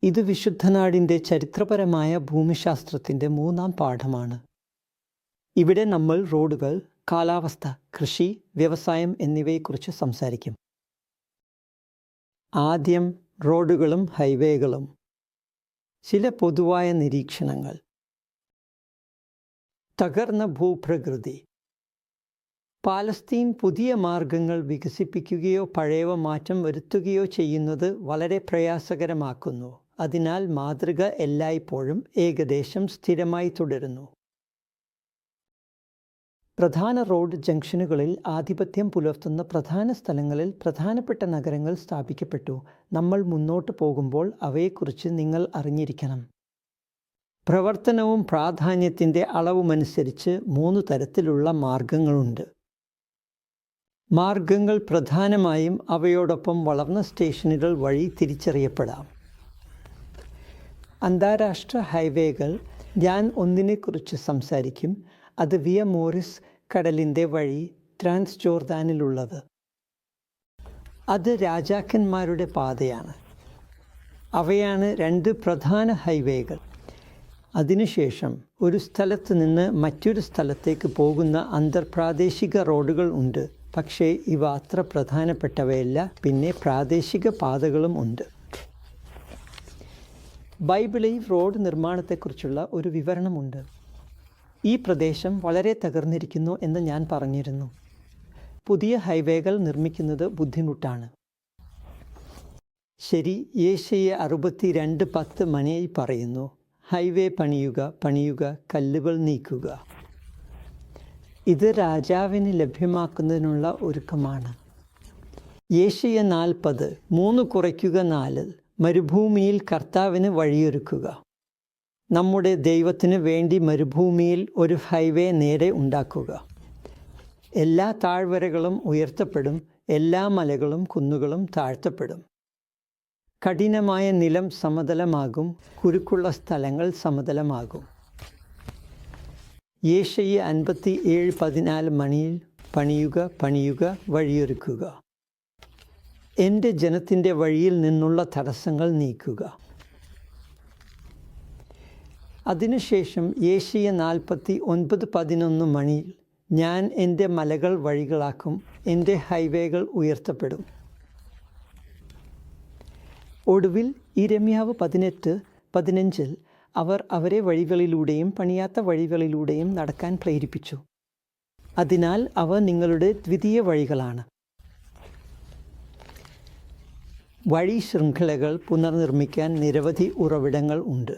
ഇത് വിശുദ്ധനാടിൻ്റെ ചരിത്രപരമായ ഭൂമിശാസ്ത്രത്തിൻ്റെ 3-ാം പാഠമാണ്. ഇവിടെ നമ്മൾ റോഡുകൾ, കാലാവസ്ഥ, കൃഷി, വ്യവസായം എന്നിവയെക്കുറിച്ച് സംസാരിക്കും. ആദ്യം റോഡുകളും ഹൈവേകളും. ചില പൊതുവായ നിരീക്ഷണങ്ങൾ. തകർന്ന ഭൂപ്രകൃതി. പാലസ്തീൻ പുതിയ മാർഗങ്ങൾ വികസിപ്പിക്കുകയോ പഴയവ മാറ്റം വരുത്തുകയോ ചെയ്യുന്നത് വളരെ പ്രയാസകരമാക്കുന്നു. അതിനാൽ മാതൃക എല്ലായ്പ്പോഴും ഏകദേശം സ്ഥിരമായി തുടരുന്നു. പ്രധാന റോഡ് ജംഗ്ഷനുകളിൽ ആധിപത്യം പുലർത്തുന്ന പ്രധാന സ്ഥലങ്ങളിൽ പ്രധാനപ്പെട്ട നഗരങ്ങൾ സ്ഥാപിക്കപ്പെട്ടു. നമ്മൾ മുന്നോട്ട് പോകുമ്പോൾ അവയെക്കുറിച്ച് നിങ്ങൾ അറിഞ്ഞിരിക്കണം. പ്രവർത്തനവും പ്രാധാന്യത്തിൻ്റെ അളവുമനുസരിച്ച് 3 തരത്തിലുള്ള മാർഗങ്ങളുണ്ട്. മാർഗങ്ങൾ പ്രധാനമായും അവയോടൊപ്പം വളർന്ന സ്റ്റേഷനുകൾ വഴി തിരിച്ചറിയപ്പെടാം. അന്താരാഷ്ട്ര ഹൈവേകൾ. ഞാൻ ഒന്നിനെക്കുറിച്ച് സംസാരിക്കും. അത് വിയ മോറിസ് കടലിൻ്റെ വഴി ട്രാൻസ് ജോർദാനിലുള്ളത്. അത് രാജാക്കന്മാരുടെ പാതയാണ്. അവയാണ് 2 പ്രധാന ഹൈവേകൾ. അതിനുശേഷം ഒരു സ്ഥലത്ത് നിന്ന് മറ്റൊരു സ്ഥലത്തേക്ക് പോകുന്ന അന്തർപ്രാദേശിക റോഡുകൾ ഉണ്ട്. പക്ഷേ ഇവ അത്ര പ്രധാനപ്പെട്ടവയല്ല. പിന്നെ പ്രാദേശിക പാതകളും ഉണ്ട്. ബൈബിളിൽ റോഡ് നിർമ്മാണത്തെക്കുറിച്ചുള്ള ഒരു വിവരണമുണ്ട്. ഈ പ്രദേശം വളരെ തകർന്നിരിക്കുന്നു എന്ന് ഞാൻ പറഞ്ഞിരുന്നു. പുതിയ ഹൈവേകൾ നിർമ്മിക്കുന്നത് ബുദ്ധിമുട്ടാണ്. ശരി, യേശയ്യ 62:10 മനയിൽ പറയുന്നു, ഹൈവേ പണിയുക, കല്ലുകൾ നീക്കുക. ഇത് രാജാവിന് ലഭ്യമാക്കുന്നതിനുള്ള ഒരുക്കമാണ്. യേശയ്യ 40, 3 കുറയ്ക്കുക 4, മരുഭൂമിയിൽ കർത്താവിന് വഴിയൊരുക്കുക. നമ്മുടെ ദൈവത്തിന് വേണ്ടി മരുഭൂമിയിൽ ഒരു ഹൈവേ നേരെ ഉണ്ടാക്കുക. എല്ലാ താഴ്വരകളും ഉയർത്തപ്പെടും, എല്ലാ മലകളും കുന്നുകളും താഴ്ത്തപ്പെടും. കഠിനമായ നിലം സമതലമാകും, കുരുക്കുള്ള സ്ഥലങ്ങൾ സമതലമാകും. യേശയ്യ 57:14 മണിയിൽ പണിയുക, വഴിയൊരുക്കുക. എൻ്റെ ജനത്തിൻ്റെ വഴിയിൽ നിന്നുള്ള തടസ്സങ്ങൾ നീക്കുക. അതിനുശേഷം യേശയ്യ 49:11 മണിയിൽ ഞാൻ എൻ്റെ മലകൾ വഴികളാക്കും, എൻ്റെ ഹൈവേകൾ ഉയർത്തപ്പെടും. ഒടുവിൽ യിരെമ്യാവ് 18:15 അവർ അവരെ വഴികളിലൂടെയും പണിയാത്ത വഴികളിലൂടെയും നടക്കാൻ പ്രേരിപ്പിച്ചു. അതിനാൽ അവ നിങ്ങളുടെ ദ്വിതീയ വഴികളാണ്. വഴി ശൃംഖലകൾ പുനർനിർമ്മിക്കാൻ നിരവധി ഉറവിടങ്ങൾ ഉണ്ട്.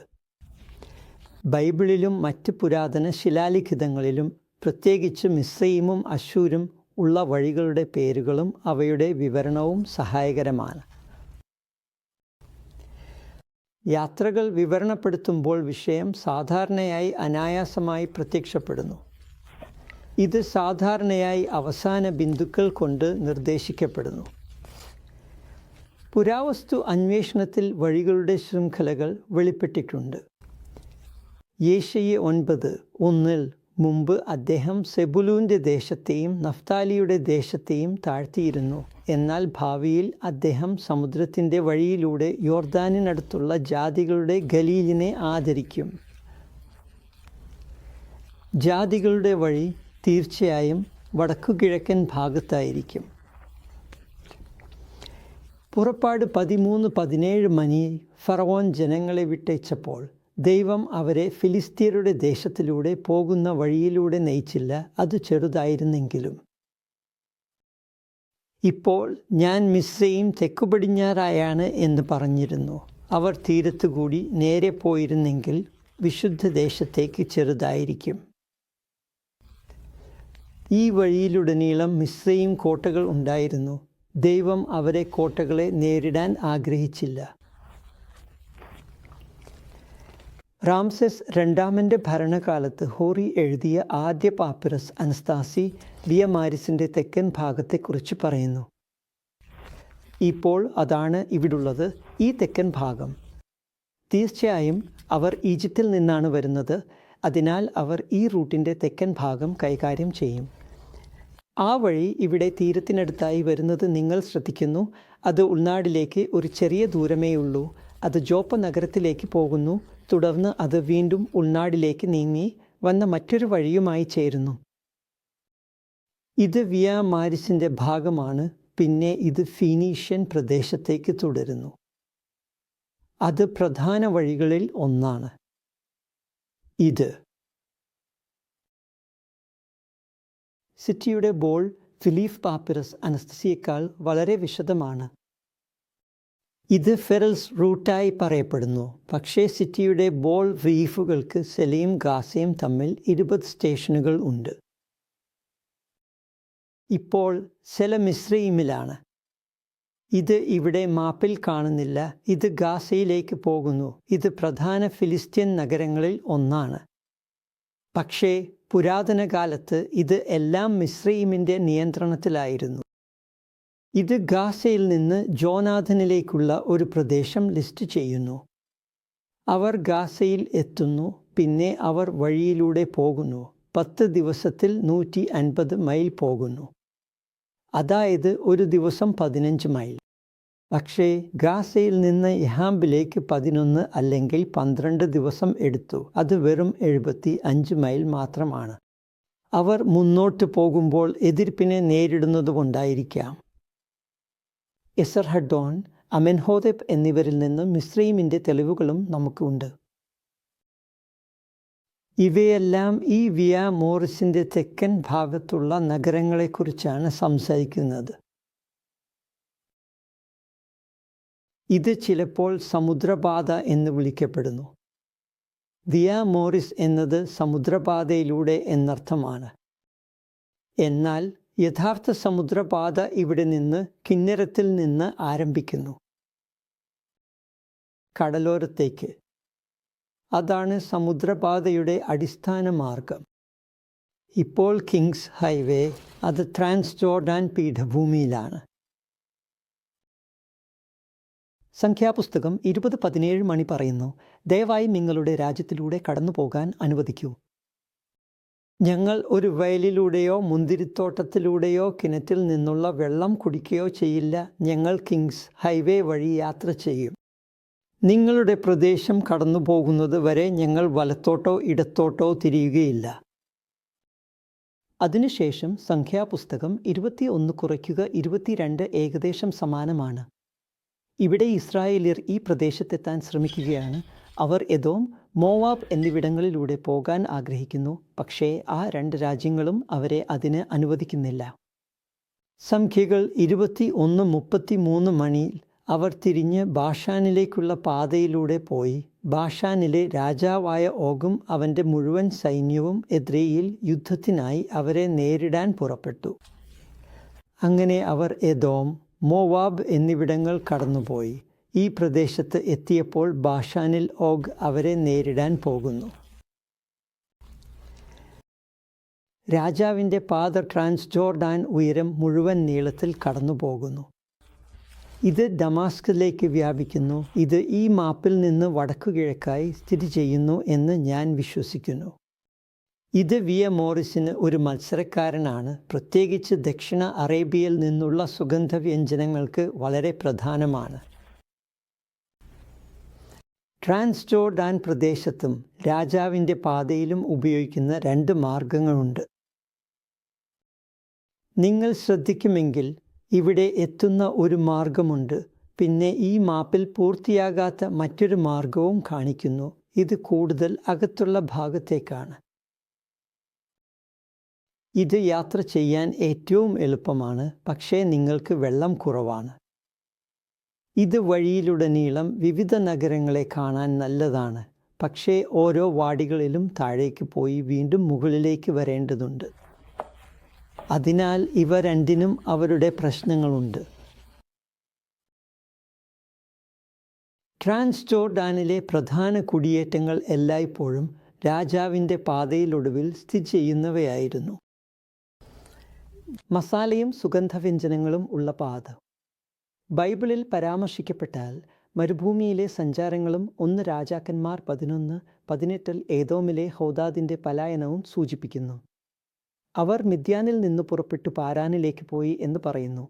ബൈബിളിലും മറ്റ് പുരാതന ശിലാലിഖിതങ്ങളിലും, പ്രത്യേകിച്ച് മിസ്രയീമും അശ്ശൂരും ഉള്ള വഴികളുടെ പേരുകളും അവയുടെ വിവരണവും സഹായകരമാണ്. യാത്രകൾ വിവരണപ്പെടുത്തുമ്പോൾ വിഷയം സാധാരണയായി അനായാസമായി പ്രത്യക്ഷപ്പെടുന്നു. ഇത് സാധാരണയായി അവസാന ബിന്ദുക്കൾ കൊണ്ട് നിർദ്ദേശിക്കപ്പെടുന്നു. പുരാവസ്തു അന്വേഷണത്തിൽ വഴികളുടെ ശൃംഖലകൾ വെളിപ്പെട്ടിട്ടുണ്ട്. യേശയ്യ 9:1 മുമ്പ് അദ്ദേഹം സെബുലൂൻ്റെ ദേശത്തെയും നഫ്താലിയുടെ ദേശത്തെയും താഴ്ത്തിയിരുന്നു. എന്നാൽ ഭാവിയിൽ അദ്ദേഹം സമുദ്രത്തിൻ്റെ വഴിയിലൂടെ യോർദാനിനടുത്തുള്ള ജാതികളുടെ ഗലീലിനെ ആദരിക്കും. ജാതികളുടെ വഴി തീർച്ചയായും വടക്കുകിഴക്കൻ ഭാഗത്തായിരിക്കും. പുറപ്പാട് 13:17 മണിയിൽ ഫറവോൻ ജനങ്ങളെ വിട്ടയച്ചപ്പോൾ ദൈവം അവരെ ഫിലിസ്തീയരുടെ ദേശത്തിലൂടെ പോകുന്ന വഴിയിലൂടെ നയിച്ചില്ല, അത് ചെറുതായിരുന്നെങ്കിലും. ഇപ്പോൾ ഞാൻ മിസ്രയീം തെക്കുപടിഞ്ഞാറായാണ് എന്ന് പറഞ്ഞിരുന്നു. അവർ തീരത്തുകൂടി നേരെ പോയിരുന്നെങ്കിൽ വിശുദ്ധ ദേശത്തേക്ക് ചെറുതായിരിക്കും. ഈ വഴിയിലുടനീളം മിസ്രയീം കോട്ടകൾ ഉണ്ടായിരുന്നു. ദൈവം അവരെ കോട്ടകളെ നേരിടാൻ ആഗ്രഹിച്ചില്ല. റാംസെസ് രണ്ടാമൻ്റെ ഭരണകാലത്ത് ഹോറി എഴുതിയ ആദ്യ പാപ്പിറസ് അനസ്താസി വിയ മാരിസിൻ്റെ തെക്കൻ ഭാഗത്തെക്കുറിച്ച് പറയുന്നു. ഇപ്പോൾ അതാണ് ഇവിടുള്ളത്, ഈ തെക്കൻ ഭാഗം. തീർച്ചയായും അവർ ഈജിപ്തിൽ നിന്നാണ് വരുന്നത്. അതിനാൽ അവർ ഈ റൂട്ടിൻ്റെ തെക്കൻ ഭാഗം കൈകാര്യം ചെയ്യും. ആ വഴി ഇവിടെ തീരത്തിനടുത്തായി വരുന്നത് നിങ്ങൾ ശ്രദ്ധിക്കുന്നു. അത് ഉൾനാടിലേക്ക് ഒരു ചെറിയ ദൂരമേ ഉള്ളൂ. അത് ജോപ്പ നഗരത്തിലേക്ക് പോകുന്നു. തുടർന്ന് അത് വീണ്ടും ഉൾനാടിലേക്ക് നീങ്ങി വന്ന മറ്റൊരു വഴിയുമായി ചേരുന്നു. ഇത് വിയ മാരിസിൻ്റെ ഭാഗമാണ്. പിന്നെ ഇത് ഫീനീഷ്യൻ പ്രദേശത്തേക്ക് തുടരുന്നു. അത് പ്രധാന വഴികളിൽ ഒന്നാണ്. ഇത് സിറ്റിയുടെ ബോൾ ഫിലിപ്പ് പാപ്പിറസ് അനസ്തസിയേക്കാൾ വളരെ വിശദമാണ്. ഇത് ഫെറൽസ് റൂട്ടായി പറയപ്പെടുന്നു. പക്ഷേ സിറ്റിയുടെ ബോൾ റീഫുകൾക്ക് സെലയും ഗാസയും തമ്മിൽ 20 സ്റ്റേഷനുകൾ ഉണ്ട്. ഇപ്പോൾ സെല മിസ്രയീമിലാണ്. ഇത് ഇവിടെ മാപ്പിൽ കാണുന്നില്ല. ഇത് ഗാസയിലേക്ക് പോകുന്നു. ഇത് പ്രധാന ഫിലിസ്തീൻ നഗരങ്ങളിൽ ഒന്നാണ്. പക്ഷേ പുരാതന കാലത്ത് ഇത് എല്ലാം മിസ്രയീമിൻ്റെ നിയന്ത്രണത്തിലായിരുന്നു. ഇത് ഗാസയിൽ നിന്ന് ജോനാഥനിലേക്കുള്ള ഒരു പ്രദേശം ലിസ്റ്റ് ചെയ്യുന്നു. അവർ ഗാസയിൽ എത്തുന്നു. പിന്നെ അവർ വഴിയിലൂടെ പോകുന്നു. 10 ദിവസത്തിൽ 150 മൈൽ പോകുന്നു. അതായത് ഒരു ദിവസം 15 മൈൽ. പക്ഷേ ഗാസയിൽ നിന്ന് യഹാംബിലേക്ക് 11 അല്ലെങ്കിൽ 12 ദിവസം എടുത്തു. അത് വെറും 75 മൈൽ മാത്രമാണ്. അവർ മുന്നോട്ട് പോകുമ്പോൾ എതിർപ്പിനെ നേരിടുന്നതുകൊണ്ടായിരിക്കാം. എസർഹഡോൺ, അമെൻഹോദെബ് എന്നിവരിൽ നിന്ന് മിസ്രയീമിൻ്റെ തെളിവുകളും നമുക്കുണ്ട്. ഇവയെല്ലാം ഈ വിയ മോറിസിൻ്റെ തെക്കൻ ഭാഗത്തുള്ള നഗരങ്ങളെക്കുറിച്ചാണ് സംസാരിക്കുന്നത്. ഇത് ചിലപ്പോൾ സമുദ്രപാത എന്ന് വിളിക്കപ്പെടുന്നു. വിയ മോറിസ് എന്നത് സമുദ്രപാതയിലൂടെ എന്നർത്ഥമാണ്. എന്നാൽ യഥാർത്ഥ സമുദ്രപാത ഇവിടെ നിന്ന് കിന്നരത്തിൽ നിന്ന് ആരംഭിക്കുന്നു, കടലോരത്തേക്ക്. അതാണ് സമുദ്രപാതയുടെ അടിസ്ഥാന മാർഗം. ഇപ്പോൾ കിങ്സ് ഹൈവേ അത് ട്രാൻസ് ജോർഡാൻ പീഠഭൂമിയിലാണ്. സംഖ്യാപുസ്തകം 20:17 മണി പറയുന്നു, ദയവായി നിങ്ങളുടെ രാജ്യത്തിലൂടെ കടന്നു പോകാൻ അനുവദിക്കൂ. ഞങ്ങൾ ഒരു വയലിലൂടെയോ മുന്തിരിത്തോട്ടത്തിലൂടെയോ കിണറ്റിൽ നിന്നുള്ള വെള്ളം കുടിക്കുകയോ ചെയ്യില്ല. ഞങ്ങൾ കിങ്സ് ഹൈവേ വഴി യാത്ര ചെയ്യും. നിങ്ങളുടെ പ്രദേശം കടന്നു പോകുന്നത് വരെ ഞങ്ങൾ വലത്തോട്ടോ ഇടത്തോട്ടോ തിരിയുകയില്ല. അതിനുശേഷം സംഖ്യാപുസ്തകം 21 കുറയ്ക്കുക 22 ഏകദേശം സമാനമാണ്. ഇവിടെ ഇസ്രായേലിയർ ഈ പ്രദേശത്തെത്താൻ ശ്രമിക്കുകയാണ്. അവർ എദോം, മോവാബ് എന്നിവിടങ്ങളിലൂടെ പോകാൻ ആഗ്രഹിക്കുന്നു. പക്ഷേ ആ 2 രാജ്യങ്ങളും അവരെ അതിന് അനുവദിക്കുന്നില്ല. സംഖ്യകൾ 21:33 മണിയിൽ അവർ തിരിഞ്ഞ് ബാഷാനിലേക്കുള്ള പാതയിലൂടെ പോയി. ബാഷാനിലെ രാജാവായ ഓഗും അവൻ്റെ മുഴുവൻ സൈന്യവും എദ്രെയിൽ യുദ്ധത്തിനായി അവരെ നേരിടാൻ പുറപ്പെട്ടു. അങ്ങനെ അവർ എദോം, മോവാബ് എന്നിവിടങ്ങൾ കടന്നുപോയി. ഈ പ്രദേശത്ത് എത്തിയപ്പോൾ ബാഷാനിൽ ഓഗ് അവരെ നേരിടാൻ പോകുന്നു. രാജാവിൻ്റെ പാത ട്രാൻസ് ജോർഡാൻ ഉയരം മുഴുവൻ നീളത്തിൽ കടന്നു പോകുന്നു. ഇത് ഡമാസ്കിലേക്ക് വ്യാപിക്കുന്നു. ഇത് ഈ മാപ്പിൽ നിന്ന് വടക്കുകിഴക്കായി സ്ഥിതി ചെയ്യുന്നു എന്ന് ഞാൻ വിശ്വസിക്കുന്നു. ഇത് വിയ മോറിസിന് ഒരു മത്സരക്കാരനാണ്. പ്രത്യേകിച്ച് ദക്ഷിണ അറേബ്യയിൽ നിന്നുള്ള സുഗന്ധവ്യഞ്ജനങ്ങൾക്ക് വളരെ പ്രധാനമാണ്. ട്രാൻസ് ജോർഡാൻ പ്രദേശത്തും രാജാവിൻ്റെ പാതയിലും ഉപയോഗിക്കുന്ന 2 മാർഗങ്ങളുണ്ട്. നിങ്ങൾ ശ്രദ്ധിക്കുമെങ്കിൽ ഇവിടെ എത്തുന്ന ഒരു മാർഗമുണ്ട്. പിന്നെ ഈ മാപ്പിൽ പൂർത്തിയാകാത്ത മറ്റൊരു മാർഗവും കാണിക്കുന്നു. ഇത് കൂടുതൽ അകത്തുള്ള ഭാഗത്തേക്കാണ്. ഇത് യാത്ര ചെയ്യാൻ ഏറ്റവും എളുപ്പമാണ്. പക്ഷേ നിങ്ങൾക്ക് വെള്ളം കുറവാണ്. ഇത് വഴിയിലുടനീളം വിവിധ നഗരങ്ങളെ കാണാൻ നല്ലതാണ്. പക്ഷേ ഓരോ വാടികളിലും താഴേക്ക് പോയി വീണ്ടും മുകളിലേക്ക് വരേണ്ടതുണ്ട്. അതിനാൽ ഇവ രണ്ടിനും അവരുടെ പ്രശ്നങ്ങളുണ്ട്. ട്രാൻസ് ജോർഡാനിലെ പ്രധാന കുടിയേറ്റങ്ങൾ എല്ലായ്പ്പോഴും രാജാവിൻ്റെ പാതയിലൊടുവിൽ സ്ഥിതി ചെയ്യുന്നവയായിരുന്നു. മസാലയും സുഗന്ധവ്യഞ്ജനങ്ങളും ഉള്ള പാത ബൈബിളിൽ പരാമർശിക്കപ്പെട്ടാൽ മരുഭൂമിയിലെ സഞ്ചാരങ്ങളും 1 രാജാക്കന്മാർ 11:18 ഏദോമിലെ ഹോദാദിൻ്റെ പലായനവും സൂചിപ്പിക്കുന്നു. അവർ മിദ്യാനിൽ നിന്ന് പുറപ്പെട്ടു പാരാനിലേക്ക് പോയി എന്ന് പറയുന്നു.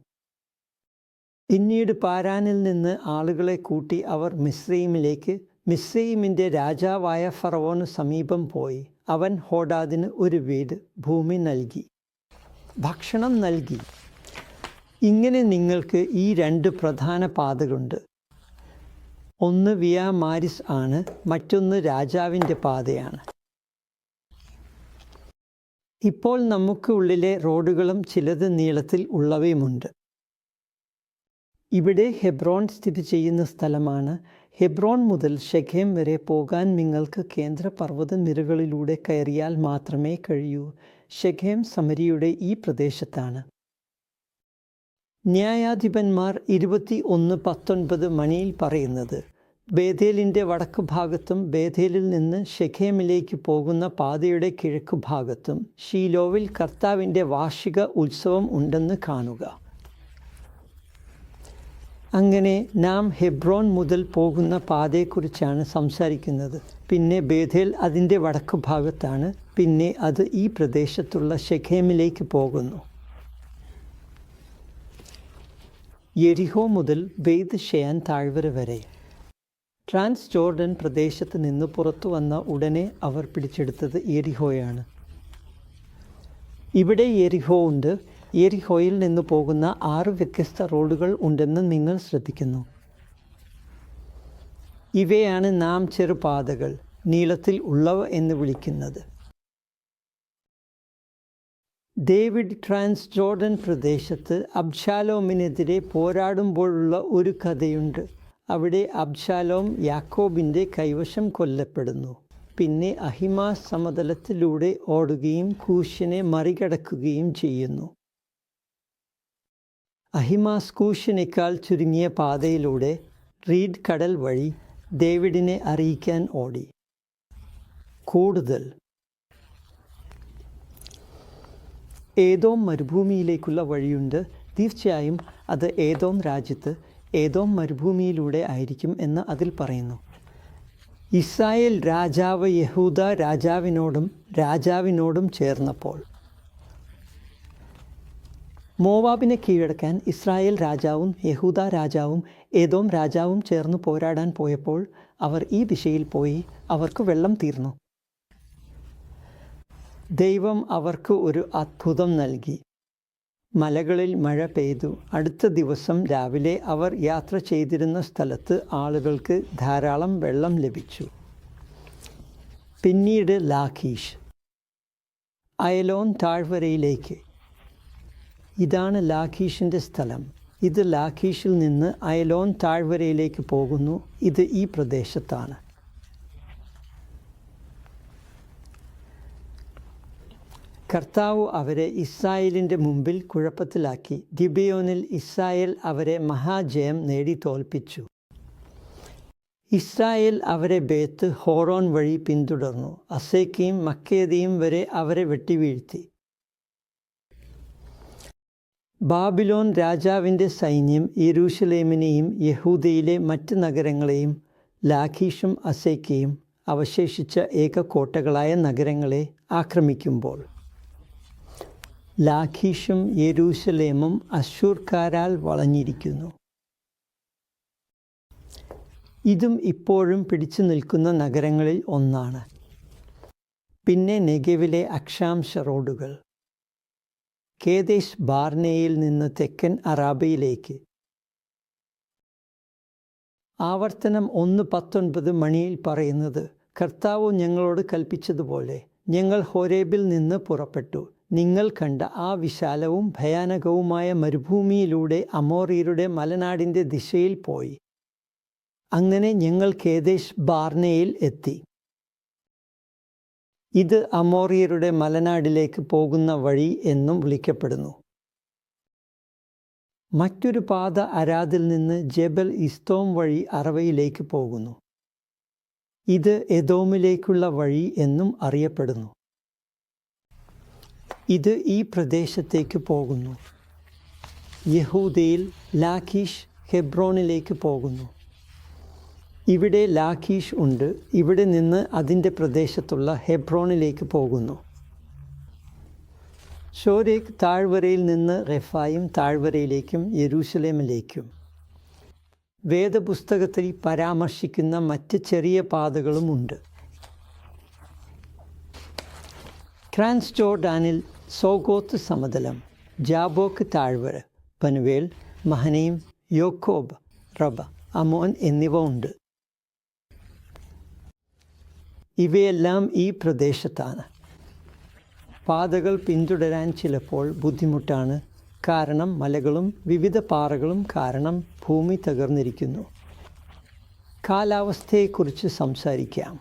പിന്നീട് പാരാനിൽ നിന്ന് ആളുകളെ കൂട്ടി അവർ മിസ്രയീമിൻ്റെ രാജാവായ ഫറവോന് സമീപം പോയി. അവൻ ഹോദാദിന് ഒരു വീട്, ഭൂമി നൽകി, ഭക്ഷണം നൽകി. ഇങ്ങനെ നിങ്ങൾക്ക് ഈ 2 പ്രധാന പാതകളുണ്ട്. ഒന്ന് വിയ മാരിസ് ആണ്, മറ്റൊന്ന് രാജാവിൻ്റെ പാതയാണ്. ഇപ്പോൾ നമുക്ക് ഉള്ളിലെ റോഡുകളും ചിലത് നീളത്തിൽ ഉള്ളവയുമുണ്ട്. ഇവിടെ ഹെബ്രോൺ സ്ഥിതി ചെയ്യുന്ന സ്ഥലമാണ്. ഹെബ്രോൺ മുതൽ ഷെഖേം വരെ പോകാൻ നിങ്ങൾക്ക് കേന്ദ്ര പർവ്വത നിരകളിലൂടെ കയറിയാൽ മാത്രമേ കഴിയൂ. ഷെഖേം സമരിയുടെ ഈ പ്രദേശത്താണ്. ന്യായാധിപന്മാർ 21:19 മണിയിൽ പറയുന്നത്, ബേഥേലിൻ്റെ വടക്ക് ഭാഗത്തും ബേഥേലിൽ നിന്ന് ഷെഖേമിലേക്ക് പോകുന്ന പാതയുടെ കിഴക്ക് ഭാഗത്തും ഷീലോവിൽ കർത്താവിൻ്റെ വാർഷിക ഉത്സവം ഉണ്ടെന്ന് കാണുക. അങ്ങനെ നാം ഹെബ്രോൺ മുതൽ പോകുന്ന പാതയെക്കുറിച്ചാണ് സംസാരിക്കുന്നത്. പിന്നെ ബേഥേൽ അതിൻ്റെ വടക്ക് ഭാഗത്താണ്. പിന്നെ അത് ഈ പ്രദേശത്തുള്ള ഷെഖേമിലേക്ക് പോകുന്നു. യെരിഹോ മുതൽ ബെയ്ത് ഷെയാൻ താഴ്വര വരെ. ട്രാൻസ് ജോർഡൻ പ്രദേശത്ത് നിന്ന് പുറത്തു വന്ന ഉടനെ അവർ പിടിച്ചെടുത്തത് യെരിഹോയാണ്. ഇവിടെ യെരിഹോ ഉണ്ട്. യെരിഹോയിൽ നിന്ന് പോകുന്ന 6 വ്യത്യസ്ത റോഡുകൾ ഉണ്ടെന്ന് നിങ്ങൾ ശ്രദ്ധിക്കുന്നു. ഇവയാണ് നാം ചെറുപാതകൾ, നീളത്തിൽ ഉള്ളവ എന്ന് വിളിക്കുന്നത്. ഡേവിഡ് ട്രാൻസ് ജോർഡൻ പ്രദേശത്ത് അബ്ശാലോമിനെതിരെ പോരാടുമ്പോഴുള്ള ഒരു കഥയുണ്ട്. അവിടെ അബ്ശാലോം യാക്കോബിൻ്റെ കൈവശം കൊല്ലപ്പെടുന്നു. പിന്നെ അഹിമാസ് സമതലത്തിലൂടെ ഓടുകയും കൂശിനെ മറികടക്കുകയും ചെയ്യുന്നു. അഹിമാസ് കൂശിനേക്കാൾ ചുരുങ്ങിയ പാതയിലൂടെ റീഡ് കടൽ വഴി ഡേവിഡിനെ അറിയിക്കാൻ ഓടി. കൂടുതൽ ഏദോം മരുഭൂമിയിലേക്കുള്ള വഴിയുണ്ട്. തീർച്ചയായും അത് ഏദോം രാജ്യത്ത് ഏദോം മരുഭൂമിയിലൂടെ ആയിരിക്കും എന്ന് അതിൽ പറയുന്നു. ഇസ്രായേൽ രാജാവ് യഹൂദ രാജാവിനോടും ചേർന്നപ്പോൾ മോവാബിനെ കീഴടക്കാൻ ഇസ്രായേൽ രാജാവും യഹൂദ രാജാവും ഏദോം രാജാവും ചേർന്ന് പോരാടാൻ പോയപ്പോൾ അവർ ഈ ദിശയിൽ പോയി. അവർക്ക് വെള്ളം തീർന്നു. ദൈവം അവർക്ക് ഒരു അത്ഭുതം നൽകി. മലകളിൽ മഴ പെയ്തു. അടുത്ത ദിവസം രാവിലെ അവർ യാത്ര ചെയ്തിരുന്ന സ്ഥലത്ത് ആളുകൾക്ക് ധാരാളം വെള്ളം ലഭിച്ചു. പിന്നീട് ലാഖീഷ്, അയലോൻ താഴ്വരയിലേക്ക്. ഇതാണ് ലാഖീഷിൻ്റെ സ്ഥലം. ഇത് ലാഖീഷിൽ നിന്ന് അയലോൻ താഴ്വരയിലേക്ക് പോകുന്നു. ഇത് ഈ പ്രദേശത്താണ്. കർത്താവ് അവരെ ഇസ്രായേലിൻ്റെ മുമ്പിൽ കുഴപ്പത്തിലാക്കി. ഗിബെയോനിൽ ഇസ്രായേൽ അവരെ മഹാജയം നേടി തോൽപ്പിച്ചു. ഇസ്രായേൽ അവരെ ബേത്ത് ഹോറോൻ വഴി പിന്തുടർന്നു. അസേക്കയും മക്കേദയും വരെ അവരെ വെട്ടിവീഴ്ത്തി. ബാബിലോൺ രാജാവിൻ്റെ സൈന്യം യെരൂശലേമിനെയും യഹൂദയിലെ മറ്റ് നഗരങ്ങളെയും ലാഖീഷും അസേക്കയും അവശേഷിച്ച ഏകകോട്ടകളായ നഗരങ്ങളെ ആക്രമിക്കുമ്പോൾ ലാഖീഷും യെരൂശലേമും അശ്ശൂർക്കാരാൽ വളഞ്ഞിരിക്കുന്നു. ഇതും ഇപ്പോഴും പിടിച്ചു നിൽക്കുന്ന നഗരങ്ങളിൽ ഒന്നാണ്. പിന്നെ നെഗെവിലെ അക്ഷാംശ റോഡുകൾ. കേദേശ് ബാർനേയിൽ നിന്ന് തെക്കൻ അറാബയിലേക്ക്. ആവർത്തനം 1:19 മണിയിൽ പറയുന്നത്, കർത്താവ് ഞങ്ങളോട് കൽപ്പിച്ചതുപോലെ ഞങ്ങൾ ഹോരേബിൽ നിന്ന് പുറപ്പെട്ടു. നിങ്ങൾ കണ്ട ആ വിശാലവും ഭയാനകവുമായ മരുഭൂമിയിലൂടെ അമോറിയരുടെ മലനാടിൻ്റെ ദിശയിൽ പോയി. അങ്ങനെ ഞങ്ങൾ കേദേശ് ബാർനേയിൽ എത്തി. ഇത് അമോറിയരുടെ മലനാടിലേക്ക് പോകുന്ന വഴി എന്നും വിളിക്കപ്പെടുന്നു. മറ്റൊരു പാത അരാദിൽ നിന്ന് ജബൽ ഇസ്തോം വഴി അറവയിലേക്ക് പോകുന്നു. ഇത് എദോമിലേക്കുള്ള വഴി എന്നും അറിയപ്പെടുന്നു. ഇത് ഈ പ്രദേശത്തേക്ക് പോകുന്നു. യഹൂദയിൽ ലാഖീഷ് ഹെബ്രോണിലേക്ക് പോകുന്നു. ഇവിടെ ലാഖീഷ് ഉണ്ട്. ഇവിടെ നിന്ന് അതിൻ്റെ പ്രദേശത്തുള്ള ഹെബ്രോണിലേക്ക് പോകുന്നു. ഷോരേക്ക് താഴ്വരയിൽ നിന്ന് റെഫായിം താഴ്വരയിലേക്കും യെരൂശലേമിലേക്കും. വേദപുസ്തകത്തിൽ പരാമർശിക്കുന്ന മറ്റ് ചെറിയ പാതകളുമുണ്ട്. ട്രാൻസ്ജോർഡാനിൽ സോഗോത്ത് സമതലം, ജാബോക്ക് താഴ്വര, പനുവേൽ, മഹനീം, യോക്കോബ്, റബ, അമോൻ എന്നിവ ഉണ്ട്. ഇവയെല്ലാം ഈ പ്രദേശത്താണ്. പാതകൾ പിന്തുടരാൻ ചിലപ്പോൾ ബുദ്ധിമുട്ടാണ്. കാരണം മലകളും വിവിധ പാറകളും കാരണം ഭൂമി തകർന്നിരിക്കുന്നു. കാലാവസ്ഥയെക്കുറിച്ച് സംസാരിക്കാം.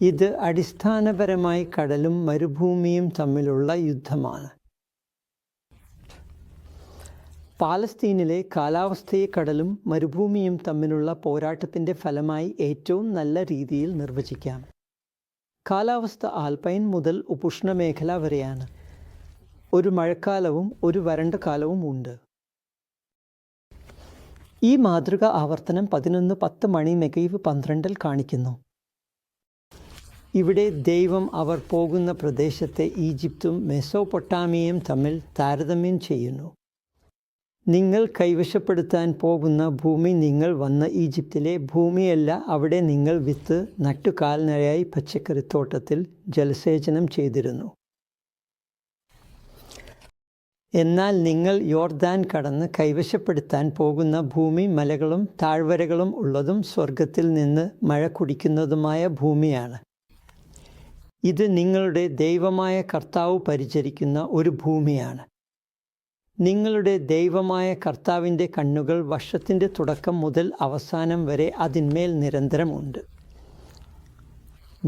ഇത് അടിസ്ഥാനപരമായി കടലും മരുഭൂമിയും തമ്മിലുള്ള യുദ്ധമാണ്. പാലസ്തീനിലെ കാലാവസ്ഥയെ കടലും മരുഭൂമിയും തമ്മിലുള്ള പോരാട്ടത്തിൻ്റെ ഫലമായി ഏറ്റവും നല്ല രീതിയിൽ നിർവചിക്കാം. കാലാവസ്ഥ ആൽപൈൻ മുതൽ ഉപോഷ്ണമേഖല വരെയാണ്. ഒരു മഴക്കാലവും ഒരു വരണ്ട കാലവും ഉണ്ട്. ഈ മാതൃക ആവർത്തനം 11:10 മണി മെഗൈവ് 12 കാണിക്കുന്നു. ഇവിടെ ദൈവം അവർ പോകുന്ന പ്രദേശത്തെ ഈജിപ്തും മെസോപ്പൊട്ടാമിയയും തമ്മിൽ താരതമ്യം ചെയ്യുന്നു. നിങ്ങൾ കൈവശപ്പെടുത്താൻ പോകുന്ന ഭൂമി നിങ്ങൾ വന്ന ഈജിപ്തിലെ ഭൂമിയല്ല. അവിടെ നിങ്ങൾ വിത്ത് നട്ടു കാൽനടയായി പച്ചക്കറിത്തോട്ടത്തിൽ ജലസേചനം ചെയ്തിരുന്നു. എന്നാൽ നിങ്ങൾ യോർദാൻ കടന്ന് കൈവശപ്പെടുത്താൻ പോകുന്ന ഭൂമി മലകളും താഴ്വരകളും ഉള്ളതും സ്വർഗത്തിൽ നിന്ന് മഴ കുടിക്കുന്നതുമായ ഭൂമിയാണ്. ഇത് നിങ്ങളുടെ ദൈവമായ കർത്താവ് പരിചരിക്കുന്ന ഒരു ഭൂമിയാണ്. നിങ്ങളുടെ ദൈവമായ കർത്താവിൻ്റെ കണ്ണുകൾ വർഷത്തിൻ്റെ തുടക്കം മുതൽ അവസാനം വരെ അതിന്മേൽ നിരന്തരമുണ്ട്.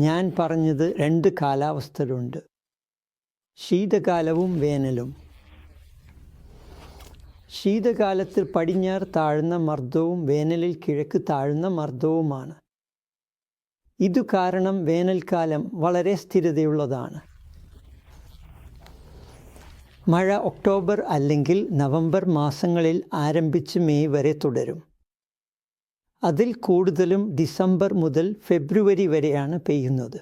ഞാൻ പറഞ്ഞത് 2 കാലാവസ്ഥകളുണ്ട്, ശീതകാലവും വേനലും. ശീതകാലത്തിൽ പടിഞ്ഞാറ് താഴ്ന്ന മർദ്ദവും വേനലിൽ കിഴക്ക് താഴ്ന്ന മർദ്ദവുമാണ്. ഇതു കാരണം വേനൽക്കാലം വളരെ സ്ഥിരതയുള്ളതാണ്. മഴ ഒക്ടോബർ അല്ലെങ്കിൽ നവംബർ മാസങ്ങളിൽ ആരംഭിച്ച് മെയ് വരെ തുടരും. അതിൽ കൂടുതലും ഡിസംബർ മുതൽ ഫെബ്രുവരി വരെയാണ് പെയ്യുന്നത്.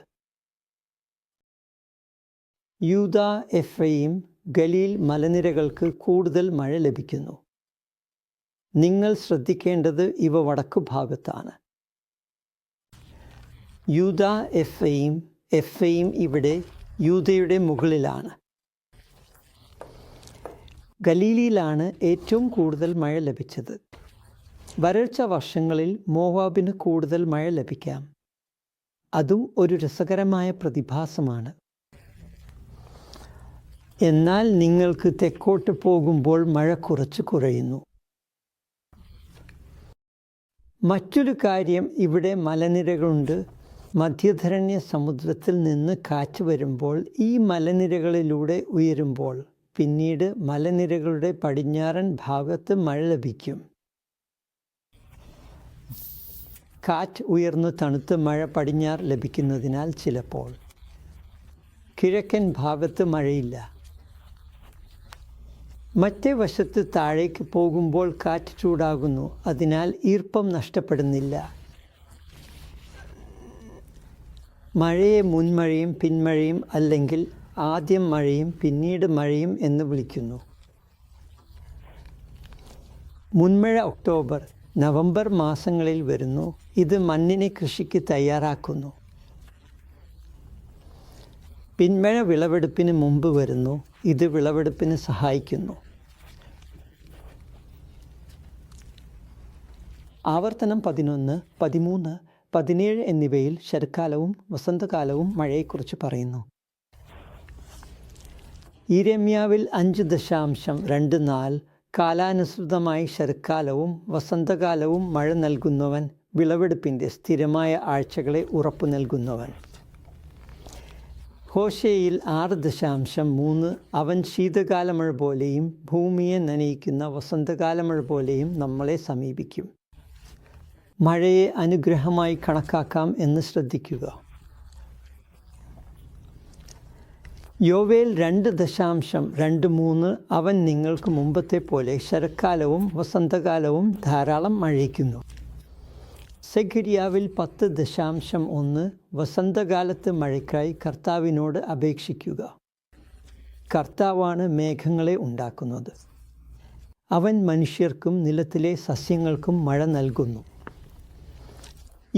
യൂദ, എഫ്രയീം, ഗലീൽ മലനിരകൾക്ക് കൂടുതൽ മഴ ലഭിക്കുന്നു. നിങ്ങൾ ശ്രദ്ധിക്കേണ്ടത് ഇവ വടക്കു ഭാഗത്താണ്. യൂദ, എഫ്രയീം ഇവിടെ യൂദയുടെ മുകളിലാണ്. ഗലീലിയിലാണ് ഏറ്റവും കൂടുതൽ മഴ ലഭിച്ചത്. വരൾച്ച വർഷങ്ങളിൽ മോവാബിന് കൂടുതൽ മഴ ലഭിക്കാം. അതും ഒരു രസകരമായ പ്രതിഭാസമാണ്. എന്നാൽ നിങ്ങൾക്ക് തെക്കോട്ട് പോകുമ്പോൾ മഴ കുറച്ച് കുറയുന്നു. മറ്റൊരു കാര്യം, ഇവിടെ മലനിരകളുണ്ട്. മധ്യധരണ്യ സമുദ്രത്തിൽ നിന്ന് കാറ്റ് വരുമ്പോൾ ഈ മലനിരകളിലൂടെ ഉയരുമ്പോൾ പിന്നീട് മലനിരകളുടെ പടിഞ്ഞാറൻ ഭാഗത്ത് മഴ ലഭിക്കും. കാറ്റ് ഉയർന്ന് തണുത്ത് മഴ പടിഞ്ഞാറ് ലഭിക്കുന്നതിനാൽ ചിലപ്പോൾ കിഴക്കൻ ഭാഗത്ത് മഴയില്ല. മറ്റേ വശത്ത് താഴേക്ക് പോകുമ്പോൾ കാറ്റ് ചൂടാകുന്നു. അതിനാൽ ഈർപ്പം നഷ്ടപ്പെടുന്നില്ല. മഴയെ മുൻമഴയും പിന്മഴയും അല്ലെങ്കിൽ ആദ്യം മഴയും പിന്നീട് മഴയും എന്ന് വിളിക്കുന്നു. മുൻമഴ ഒക്ടോബർ, നവംബർ മാസങ്ങളിൽ വരുന്നു. ഇത് മണ്ണിനെ കൃഷിക്ക് തയ്യാറാക്കുന്നു. പിന്മഴ വിളവെടുപ്പിന് മുമ്പ് വരുന്നു. ഇത് വിളവെടുപ്പിന് സഹായിക്കുന്നു. ആവർത്തനം 11, 13, 17 എന്നിവയിൽ ശരത്കാലവും വസന്തകാലവും മഴയെക്കുറിച്ച് പറയുന്നു. യിരെമ്യാവിൽ 5.24 കാലാനുസൃതമായി ശരത്കാലവും വസന്തകാലവും മഴ നൽകുന്നവൻ, വിളവെടുപ്പിൻ്റെ സ്ഥിരമായ ആഴ്ചകളെ ഉറപ്പു നൽകുന്നവൻ. ഹോശേയിൽ 6.3 അവൻ ശീതകാലമഴ പോലെയും ഭൂമിയെ നനയിക്കുന്ന വസന്തകാലമഴ പോലെയും നമ്മളെ സമീപിക്കും. മഴയെ അനുഗ്രഹമായി കണക്കാക്കാം എന്ന് ശ്രദ്ധിക്കുക. യോവേൽ 2.23 അവൻ നിങ്ങൾക്ക് മുമ്പത്തെ പോലെ ശരത്കാലവും വസന്തകാലവും ധാരാളം മഴയ്ക്കുന്നു. സെഖര്യാവിൽ 10.1 വസന്തകാലത്ത് മഴയ്ക്കായി കർത്താവിനോട് അപേക്ഷിക്കുക. കർത്താവാണ് മേഘങ്ങളെ ഉണ്ടാക്കുന്നത്. അവൻ മനുഷ്യർക്കും നിലത്തിലെ സസ്യങ്ങൾക്കും മഴ നൽകുന്നു.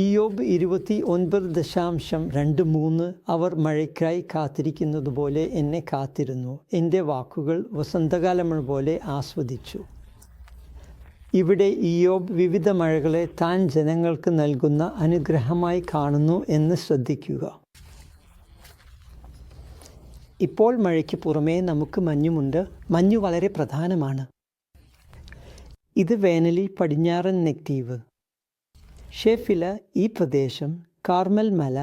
ഇയ്യോബ് 29.23 അവർ മഴയ്ക്കായി കാത്തിരിക്കുന്നതുപോലെ എന്നെ കാത്തിരുന്നു. എൻ്റെ വാക്കുകൾ വസന്തകാലമഴ പോലെ ആസ്വദിച്ചു. ഇവിടെ ഇയ്യോബ് വിവിധ മഴകളെ താൻ ജനങ്ങൾക്ക് നൽകുന്ന അനുഗ്രഹമായി കാണുന്നു എന്ന് ശ്രദ്ധിക്കുക. ഇപ്പോൾ മഴയ്ക്ക് പുറമേ നമുക്ക് മഞ്ഞുമുണ്ട്. മഞ്ഞു വളരെ പ്രധാനമാണ്. ഇത് വേനലിൽ പടിഞ്ഞാറൻ നെഗറ്റീവ്. ഷെഫില ഈ പ്രദേശം കാർമൽ മല,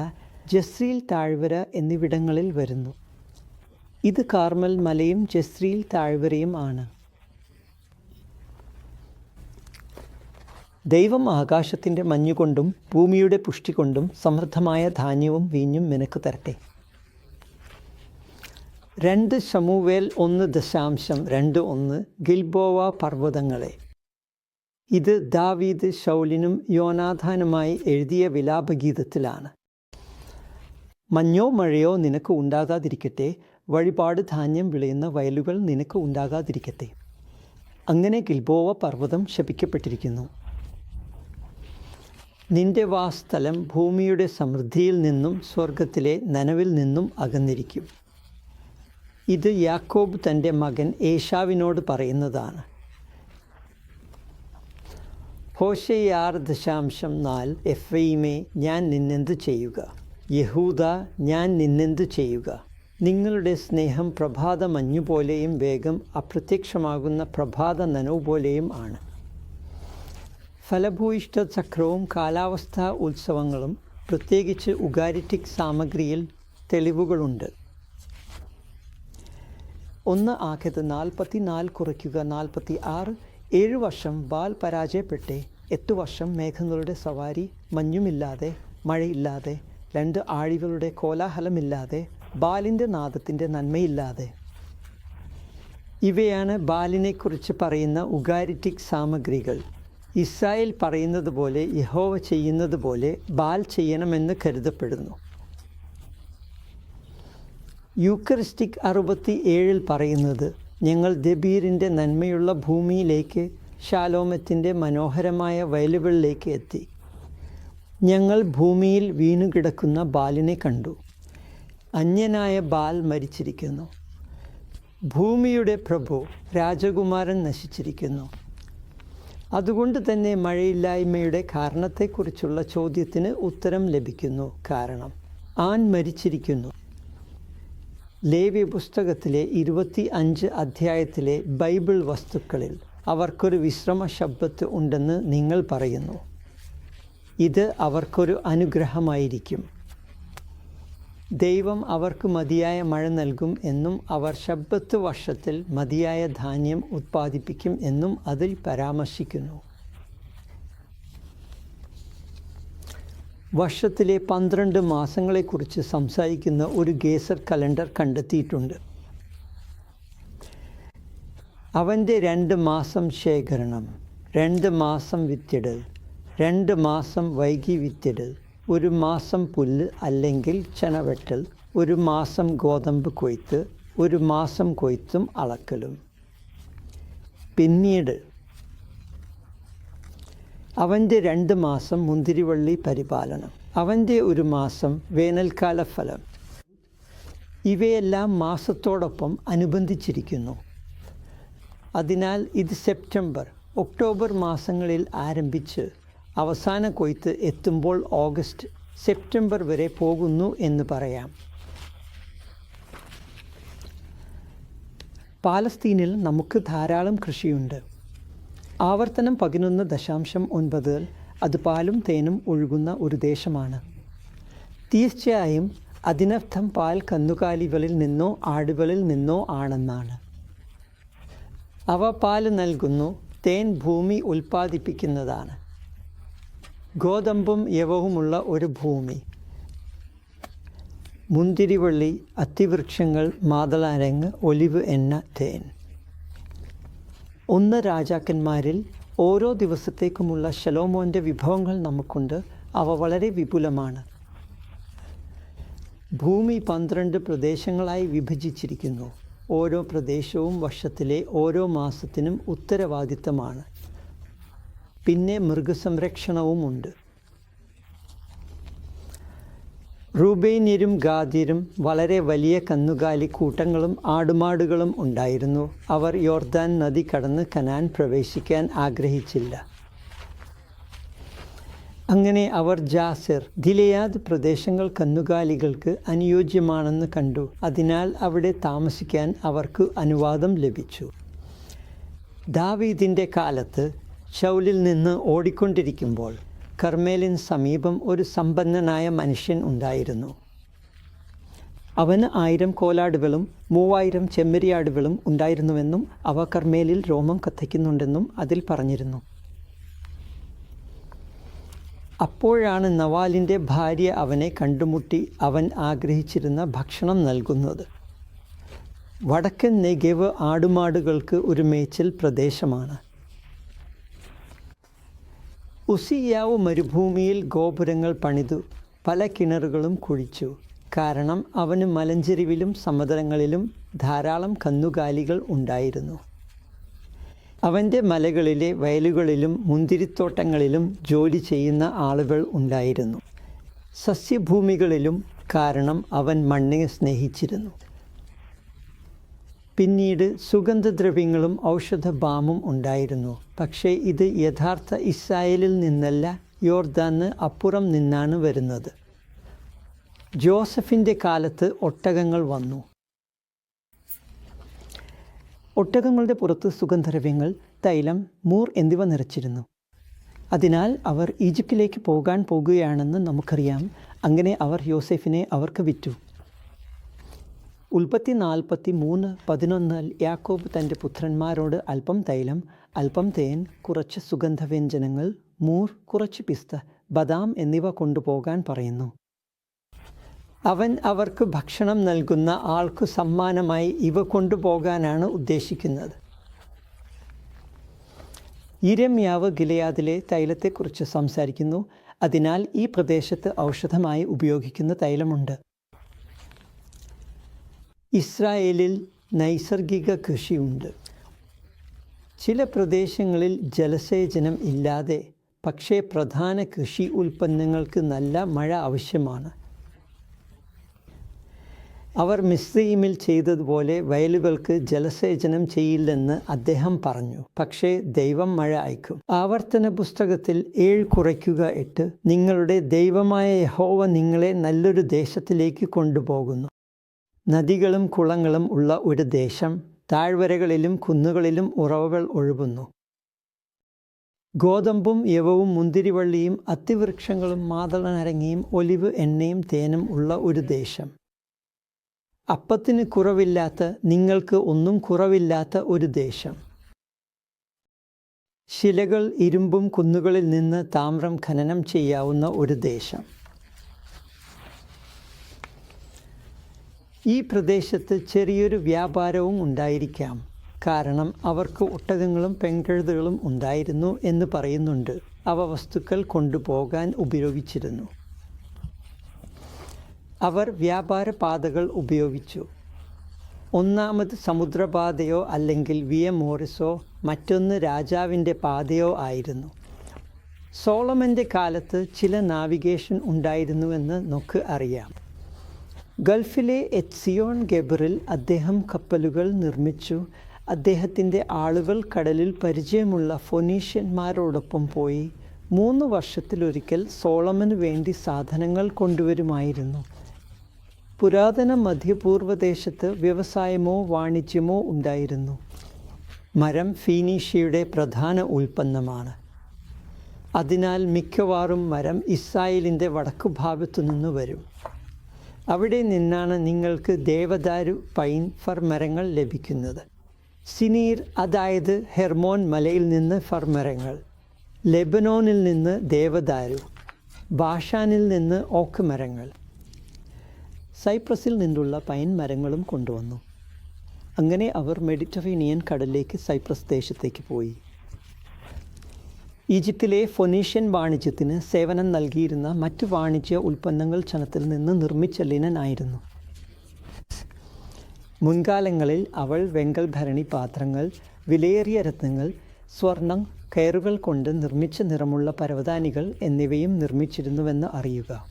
ജസ്രീൽ താഴ്വര എന്നിവിടങ്ങളിൽ വരുന്നു. ഇത് കാർമൽ മലയും ജസ്രീൽ താഴ്വരയും ആണ്. ദൈവം ആകാശത്തിൻ്റെ മഞ്ഞുകൊണ്ടും ഭൂമിയുടെ പുഷ്ടി കൊണ്ടും സമൃദ്ധമായ ധാന്യവും വീഞ്ഞും നിനക്ക് തരട്ടെ. 2 ശമൂവേൽ 1.21 ഗിൽബോവ പർവ്വതങ്ങളെ. ഇത് ദാവീദ് ശൗലിനും യോനാഥാനുമായി എഴുതിയ വിലാപഗീതത്തിലാണ്. മഞ്ഞോ മഴയോ നിനക്ക് ഉണ്ടാകാതിരിക്കട്ടെ, വഴിപാട് ധാന്യം വിളയുന്ന വയലുകൾ നിനക്ക് ഉണ്ടാകാതിരിക്കട്ടെ. അങ്ങനെ ഗിൽബോവ പർവ്വതം ശപിക്കപ്പെട്ടിരിക്കുന്നു. നിന്റെ വാസസ്ഥലം ഭൂമിയുടെ സമൃദ്ധിയിൽ നിന്നും സ്വർഗത്തിലെ നനവിൽ നിന്നും അകന്നിരിക്കും. ഇത് യാക്കോബ് തൻ്റെ മകൻ ഏശാവിനോട് പറയുന്നതാണ്. ഹോശേയ 6.4 എഫ്രയീമേ, ഞാൻ നിന്നെന്ത് ചെയ്യുക? യഹൂദ, ഞാൻ നിന്നെന്ത് ചെയ്യുക? നിങ്ങളുടെ സ്നേഹം പ്രഭാത മഞ്ഞുപോലെയും വേഗം അപ്രത്യക്ഷമാകുന്ന പ്രഭാത നനവ് പോലെയും ആണ്. ഫലഭൂയിഷ്ഠ ചക്രവും കാലാവസ്ഥാ ഉത്സവങ്ങളും, പ്രത്യേകിച്ച് ഉഗാരിറ്റിക് സാമഗ്രിയിൽ തെളിവുകളുണ്ട്. 1 ആഖ്യത് 44 കുറയ്ക്കുക 46. 7 വർഷം ബാൽ പരാജയപ്പെട്ടെ, 8 വർഷം മേഘങ്ങളുടെ സവാരി, മഞ്ഞുമില്ലാതെ മഴയില്ലാതെ, 2 ആഴികളുടെ കോലാഹലമില്ലാതെ, ബാലിൻ്റെ നാദത്തിൻ്റെ നന്മയില്ലാതെ. ഇവയാണ് ബാലിനെക്കുറിച്ച് പറയുന്ന ഉഗാരിറ്റിക് സാമഗ്രികൾ. ഇസ്രായേൽ പറയുന്നത് പോലെ, യഹോവ ചെയ്യുന്നത് പോലെ ബാൽ ചെയ്യണമെന്ന് കരുതപ്പെടുന്നു. യൂക്കറിസ്റ്റിക് 67 പറയുന്നത്, ഞങ്ങൾ ദബീറിൻ്റെ നന്മയുള്ള ഭൂമിയിലേക്ക്, ശാലോമത്തിൻ്റെ മനോഹരമായ വയലുകളിലേക്ക് എത്തി. ഞങ്ങൾ ഭൂമിയിൽ വീണുകിടക്കുന്ന ബാലിനെ കണ്ടു. അന്യനായ ബാൽ മരിച്ചിരിക്കുന്നു. ഭൂമിയുടെ പ്രഭു രാജകുമാരൻ നശിച്ചിരിക്കുന്നു. അതുകൊണ്ട് തന്നെ മഴയില്ലായ്മയുടെ കാരണത്തെക്കുറിച്ചുള്ള ചോദ്യത്തിന് ഉത്തരം ലഭിക്കുന്നു. കാരണം ആൻ മരിച്ചിരിക്കുന്നു. ലേവ്യ പുസ്തകത്തിലെ 25 അധ്യായത്തിലെ ബൈബിൾ വസ്തുക്കളിൽ അവർക്കൊരു വിശ്രമ ശബ്ബത്ത് ഉണ്ടെന്ന് നിങ്ങൾ പറയുന്നു. ഇത് അവർക്കൊരു അനുഗ്രഹമായിരിക്കും. ദൈവം അവർക്ക് മതിയായ മഴ നൽകും എന്നും അവർ ശബ്ബത്ത് വർഷത്തിൽ മതിയായ ധാന്യം ഉത്പാദിപ്പിക്കും എന്നും അതിൽ പരാമർശിക്കുന്നു. വർഷത്തിലെ 12 മാസങ്ങളെക്കുറിച്ച് സംസാരിക്കുന്ന ഒരു ഗേസർ കലണ്ടർ കണ്ടെത്തിയിട്ടുണ്ട്. അവൻ്റെ 2 മാസം ശേഖരണം, 2 മാസം വിത്തിടൽ, 2 മാസം വൈകി വിത്തിടൽ, 1 മാസം പുല്ല് അല്ലെങ്കിൽ ചെനവെട്ടൽ, 1 മാസം ഗോതമ്പ് കൊയ്ത്ത്, 1 മാസം കൊയ്ത്തും അളക്കലും. പിന്നീട് അവൻ്റെ 2 മാസം മുന്തിരിവള്ളി പരിപാലനം, അവൻ്റെ 1 മാസം വേനൽക്കാല ഫലം. ഇവയെല്ലാം മാസത്തോടൊപ്പം അനുബന്ധിച്ചിരിക്കുന്നു. അതിനാൽ ഇത് സെപ്റ്റംബർ, ഒക്ടോബർ മാസങ്ങളിൽ ആരംഭിച്ച് അവസാന കൊയ്ത്ത് എത്തുമ്പോൾ ഓഗസ്റ്റ്, സെപ്റ്റംബർ വരെ പോകുന്നു എന്ന് പറയാം. പാലസ്തീനിൽ നമുക്ക് ധാരാളം കൃഷിയുണ്ട്. ആവർത്തനം 11.9 അത് പാലും തേനും ഒഴുകുന്ന ഒരു ദേശമാണ്. തീർച്ചയായും അതിനർത്ഥം പാൽ കന്നുകാലികളിൽ നിന്നോ ആടുകളിൽ നിന്നോ ആണെന്നാണ്. അവ പാല് നൽകുന്നു. തേൻ ഭൂമി ഉൽപ്പാദിപ്പിക്കുന്നതാണ്. ഗോതമ്പും യവവുമുള്ള ഒരു ഭൂമി. മുന്തിരിവള്ളി, അത്തിവൃക്ഷങ്ങൾ, മാതളനാരങ്ങ്, ഒലിവ് എണ്ണ, തേൻ. 1 രാജാക്കന്മാരിൽ ഓരോ ദിവസത്തേക്കുമുള്ള ശലോമോൻ്റെ വിഭവങ്ങൾ നമുക്കുണ്ട്. അവ വളരെ വിപുലമാണ്. ഭൂമി 12 പ്രദേശങ്ങളായി വിഭജിച്ചിരിക്കുന്നു. ഓരോ പ്രദേശവും വർഷത്തിലെ ഓരോ മാസത്തിനും ഉത്തരവാദിത്തമാണ്. പിന്നെ മൃഗസംരക്ഷണവുമുണ്ട്. റൂബേന്യരും ഗാദ്യരും വളരെ വലിയ കന്നുകാലി കൂട്ടങ്ങളും ആടുമാടുകളും ഉണ്ടായിരുന്നു. അവർ യോർദാൻ നദി കടന്ന് കനാൻ പ്രവേശിക്കാൻ ആഗ്രഹിച്ചില്ല. അങ്ങനെ അവർ ജാസിർ, ഗിലെയാദ് പ്രദേശങ്ങൾ കന്നുകാലികൾക്ക് അനുയോജ്യമാണെന്ന് കണ്ടു. അതിനാൽ അവിടെ താമസിക്കാൻ അവർക്ക് അനുവാദം ലഭിച്ചു. ദാവീദിൻ്റെ കാലത്ത് ശൗലിൽ നിന്ന് ഓടിക്കൊണ്ടിരിക്കുമ്പോൾ കർമ്മേലിന് സമീപം ഒരു സമ്പന്നനായ മനുഷ്യൻ ഉണ്ടായിരുന്നു. അവന് 1000 കോലാടുകളും 3000 ചെമ്മരിയാടുകളും ഉണ്ടായിരുന്നുവെന്നും അവ കർമ്മേലിൽ രോമം കത്തിക്കുന്നുണ്ടെന്നും അതിൽ പറഞ്ഞിരുന്നു. അപ്പോഴാണ് നവാലിൻ്റെ ഭാര്യ അവനെ കണ്ടുമുട്ടി അവൻ ആഗ്രഹിച്ചിരുന്ന ഭക്ഷണം നൽകുന്നത്. വടക്കൻ നെഗേവ് ആടുമാടുകൾക്ക് ഒരു മേച്ചിൽ പ്രദേശമാണ്. ഉസിയാവ് മരുഭൂമിയിൽ ഗോപുരങ്ങൾ പണിതു പല കിണറുകളും കുഴിച്ചു. കാരണം അവന് മലഞ്ചെരിവിലും സമതലങ്ങളിലും ധാരാളം കന്നുകാലികൾ ഉണ്ടായിരുന്നു. അവൻ്റെ മലകളിലെ വയലുകളിലും മുന്തിരിത്തോട്ടങ്ങളിലും ജോലി ചെയ്യുന്ന ആളുകൾ ഉണ്ടായിരുന്നു. സസ്യഭൂമികളിലും, കാരണം അവൻ മണ്ണിനെ സ്നേഹിച്ചിരുന്നു. പിന്നീട് സുഗന്ധദ്രവ്യങ്ങളും ഔഷധബാമും ഉണ്ടായിരുന്നു. പക്ഷേ ഇത് യഥാർത്ഥ ഇസ്രായേലിൽ നിന്നല്ല, യോർദാന് അപ്പുറം നിന്നാണ് വരുന്നത്. ജോസഫിൻ്റെ കാലത്ത് ഒട്ടകങ്ങൾ വന്നു. ഒട്ടകങ്ങളുടെ പുറത്ത് സുഗന്ധദ്രവ്യങ്ങൾ, തൈലം, മൂർ എന്നിവ നിറച്ചിരുന്നു. അതിനാൽ അവർ ഈജിപ്തിലേക്ക് പോകാൻ പോകുകയാണെന്ന് നമുക്കറിയാം. അങ്ങനെ അവർ യോസേഫിനെ അവർക്ക് വിറ്റു. ഉൽപ്പത്തി 43:11 യാക്കോബ് തൻ്റെ പുത്രന്മാരോട് അല്പം തൈലം, അല്പം തേൻ, കുറച്ച് സുഗന്ധവ്യഞ്ജനങ്ങൾ, മൂർ, കുറച്ച് പിസ്ത, ബദാം എന്നിവ കൊണ്ടുപോകാൻ പറയുന്നു. അവൻ അവർക്ക് ഭക്ഷണം നൽകുന്ന ആൾക്കു സമ്മാനമായി ഇവ കൊണ്ടുപോകാനാണ് ഉദ്ദേശിക്കുന്നത്. യിരെമ്യാവ് ഗിലെയാദിലെ തൈലത്തെക്കുറിച്ച് സംസാരിക്കുന്നു. അതിനാൽ ഈ പ്രദേശത്ത് ഔഷധമായി ഉപയോഗിക്കുന്ന തൈലമുണ്ട്. ഇസ്രായേലിൽ നൈസർഗിക കൃഷിയുണ്ട്. ചില പ്രദേശങ്ങളിൽ ജലസേചനം ഇല്ലാതെ, പക്ഷേ പ്രധാന കൃഷി ഉൽപ്പന്നങ്ങൾക്ക് നല്ല മഴ ആവശ്യമാണ്. അവർ മിസ്രയീമിൽ ചെയ്തതുപോലെ വയലുകൾക്ക് ജലസേചനം ചെയ്യില്ലെന്ന് അദ്ദേഹം പറഞ്ഞു. പക്ഷേ ദൈവം മഴ അയക്കും. ആവർത്തന പുസ്തകത്തിൽ 7:8 നിങ്ങളുടെ ദൈവമായ യഹോവ നിങ്ങളെ നല്ലൊരു ദേശത്തിലേക്ക് കൊണ്ടുപോകുന്നു. നദികളും കുളങ്ങളും ഉള്ള ഒരു ദേശം, താഴ്വരകളിലും കുന്നുകളിലും ഉറവകൾ ഒഴുകുന്നു. ഗോതമ്പും യവവും മുന്തിരിവള്ളിയും അത്തിവൃക്ഷങ്ങളും മാതളനാരങ്ങയും ഒലിവ് എണ്ണയും തേനും ഉള്ള ഒരു ദേശം. അപ്പത്തിന് കുറവില്ലാത്ത, നിങ്ങൾക്ക് ഒന്നും കുറവില്ലാത്ത ഒരു ദേശം. ശിലകൾ, ഇരുമ്പും കുന്നുകളിൽ നിന്ന് താമ്രം ഖനനം ചെയ്യാവുന്ന ഒരു ദേശം. ഈ പ്രദേശത്ത് ചെറിയൊരു വ്യാപാരവും ഉണ്ടായിരിക്കാം. കാരണം അവർക്ക് ഒട്ടകങ്ങളും പെൺകഴുതകളും ഉണ്ടായിരുന്നു എന്ന് പറയുന്നുണ്ട്. അവ വസ്തുക്കൾ കൊണ്ടുപോകാൻ ഉപയോഗിച്ചിരുന്നു. അവർ വ്യാപാര പാതകൾ ഉപയോഗിച്ചു. ഒന്നാമത് സമുദ്രപാതയോ അല്ലെങ്കിൽ വിയ മോറിസോ, മറ്റൊന്ന് രാജാവിൻ്റെ പാതയോ ആയിരുന്നു. സോളമൻ്റെ കാലത്ത് ചില നാവിഗേഷൻ ഉണ്ടായിരുന്നുവെന്ന് നമുക്ക് അറിയാം. ഗൾഫിലെ എത്സിയോൺ ഗെബറിൽ അദ്ദേഹം കപ്പലുകൾ നിർമ്മിച്ചു. അദ്ദേഹത്തിൻ്റെ ആളുകൾ കടലിൽ പരിചയമുള്ള ഫൊനീഷ്യന്മാരോടൊപ്പം പോയി 3 വർഷത്തിലൊരിക്കൽ സോളമന് വേണ്ടി സാധനങ്ങൾ കൊണ്ടുവരുമായിരുന്നു. പുരാതന മധ്യപൂർവ്വദേശത്ത് വ്യവസായമോ വാണിജ്യമോ ഉണ്ടായിരുന്നു. മരം ഫീനീഷ്യയുടെ പ്രധാന ഉൽപ്പന്നമാണ്. അതിനാൽ മിക്കവാറും മരം ഇസ്രായേലിൻ്റെ വടക്കു ഭാഗത്തു നിന്ന് വരും. അവിടെ നിന്നാണ് നിങ്ങൾക്ക് ദേവദാരു, പൈൻ, ഫർ മരങ്ങൾ ലഭിക്കുന്നത്. സിനീർ, അതായത് ഹെർമോൻ മലയിൽ നിന്ന് ഫർ മരങ്ങൾ, ലെബനോനിൽ നിന്ന് ദേവദാരു, ബാഷാനിൽ നിന്ന് ഓക്ക് മരങ്ങൾ, സൈപ്രസിൽ നിന്നുള്ള പൈൻ മരങ്ങളും കൊണ്ടുവന്നു. അങ്ങനെ അവർ മെഡിറ്ററേനിയൻ കടലിലേക്ക് സൈപ്രസ് ദേശത്തേക്ക് പോയി. ഈജിപ്തിലെ ഫൊനീഷ്യൻ വാണിജ്യത്തിന് സേവനം നൽകിയിരുന്ന മറ്റു വാണിജ്യ ഉൽപ്പന്നങ്ങൾ ചണത്തിൽ നിന്ന് നിർമ്മിച്ച ലിനൻ ആയിരുന്നു. മുൻകാലങ്ങളിൽ അവൾ വെങ്കൽ ഭരണി പാത്രങ്ങൾ, വിലയേറിയ രത്നങ്ങൾ, സ്വർണം, കയറുകൾ കൊണ്ട് നിർമ്മിച്ച നിറമുള്ള പരവതാനികൾ എന്നിവയും നിർമ്മിച്ചിരുന്നുവെന്ന് അറിയുക.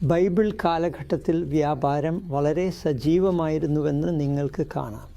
ബൈബിൾ കാലഘട്ടത്തിൽ വ്യാപാരം വളരെ സജീവമായിരുന്നുവെന്ന് നിങ്ങൾക്ക് കാണാം.